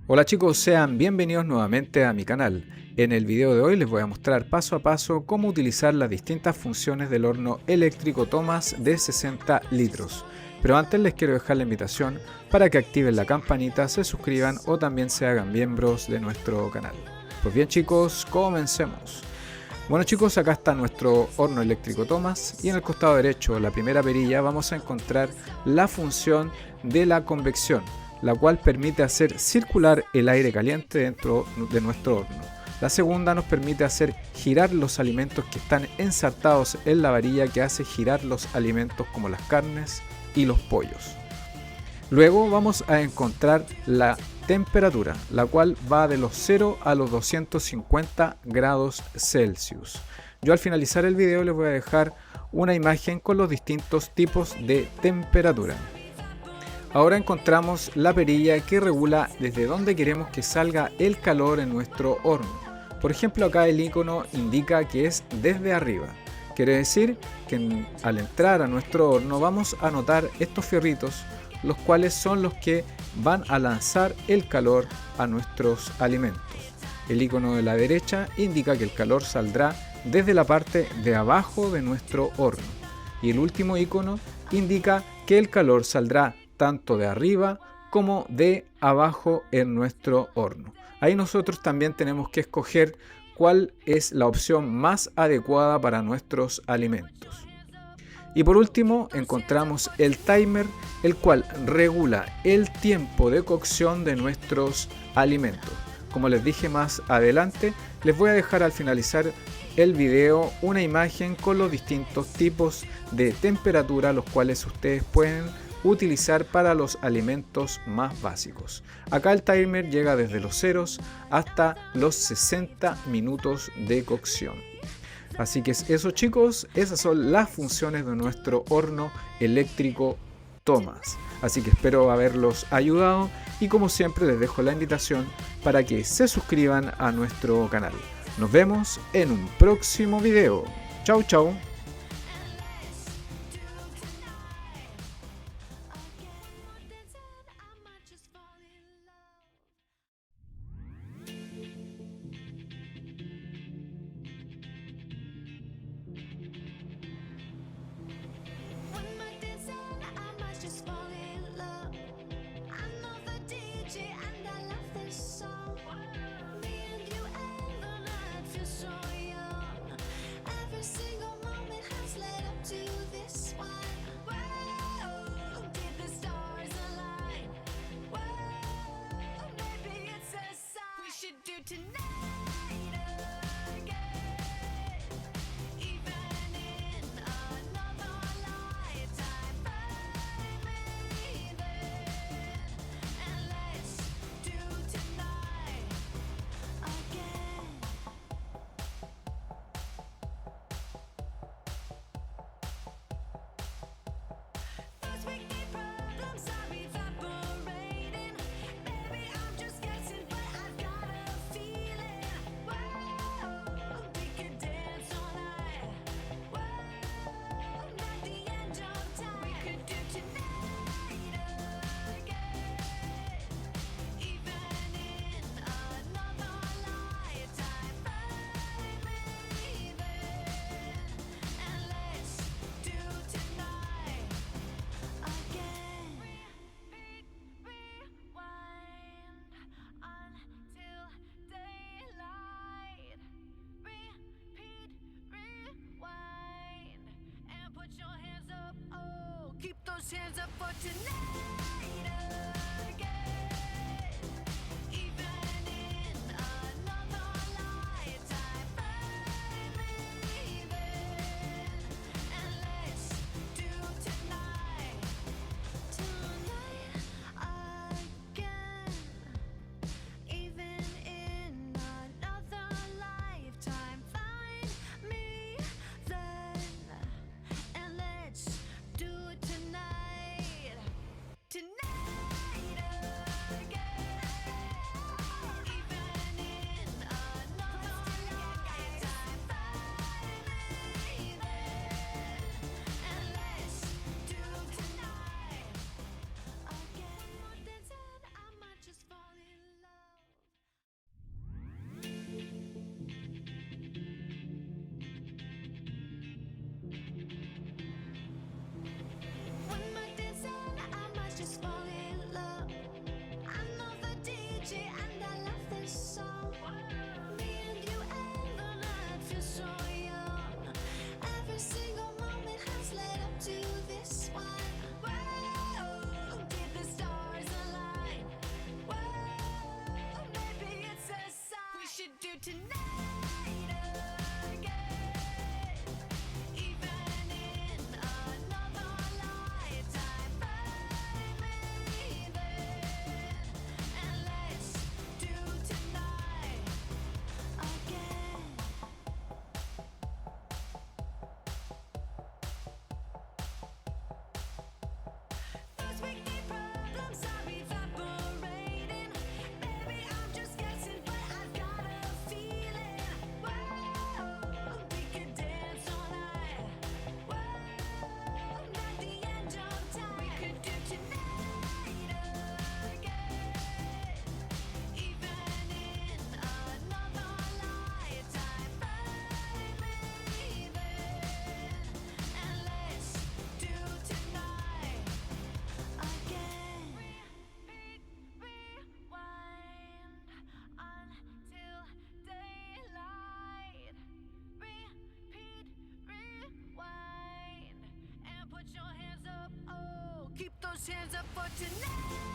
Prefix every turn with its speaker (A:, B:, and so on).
A: Hola chicos, sean bienvenidos nuevamente a mi canal. En el video de hoy les voy a mostrar paso a paso cómo utilizar las distintas funciones del horno eléctrico Thomas de 60 litros. Pero antes les quiero dejar la invitación para que activen la campanita, se suscriban o también se hagan miembros de nuestro canal. Pues bien chicos, comencemos. Bueno chicos, acá está nuestro horno eléctrico Thomas y en el costado derecho, la primera perilla, vamos a encontrar la función de la convección, la cual permite hacer circular el aire caliente dentro de nuestro horno. La segunda nos permite hacer girar los alimentos que están ensartados en la varilla que hace girar los alimentos como las carnes y los pollos. Luego vamos a encontrar la temperatura, la cual va de los 0 a los 250 grados Celsius. Yo al finalizar el video les voy a dejar una imagen con los distintos tipos de temperatura. Ahora encontramos la perilla que regula desde dónde queremos que salga el calor en nuestro horno. Por ejemplo, acá el icono indica que es desde arriba. Quiere decir que al entrar a nuestro horno vamos a notar estos fierritos, los cuales son los que van a lanzar el calor a nuestros alimentos. El icono de la derecha indica que el calor saldrá desde la parte de abajo de nuestro horno. Y el último icono indica que el calor saldrá tanto de arriba como de abajo en nuestro horno. Ahí nosotros también tenemos que escoger cuál es la opción más adecuada para nuestros alimentos. Y por último encontramos el timer, el cual regula el tiempo de cocción de nuestros alimentos. Como les dije más adelante, les voy a dejar al finalizar el video una imagen con los distintos tipos de temperatura los cuales ustedes pueden utilizar para los alimentos más básicos. Acá el timer llega desde los ceros hasta los 60 minutos de cocción. Así que es eso chicos, esas son las funciones de nuestro horno eléctrico Thomas. Así que espero haberlos ayudado y como siempre les dejo la invitación para que se suscriban a nuestro canal. Nos vemos en un próximo video. Chau chau.
B: Keep those hands up for tonight again. Even in another lifetime, find me there. And let's do tonight again. Even in another lifetime, find me then. And let's do it tonight. Tonight. Hands up for tonight.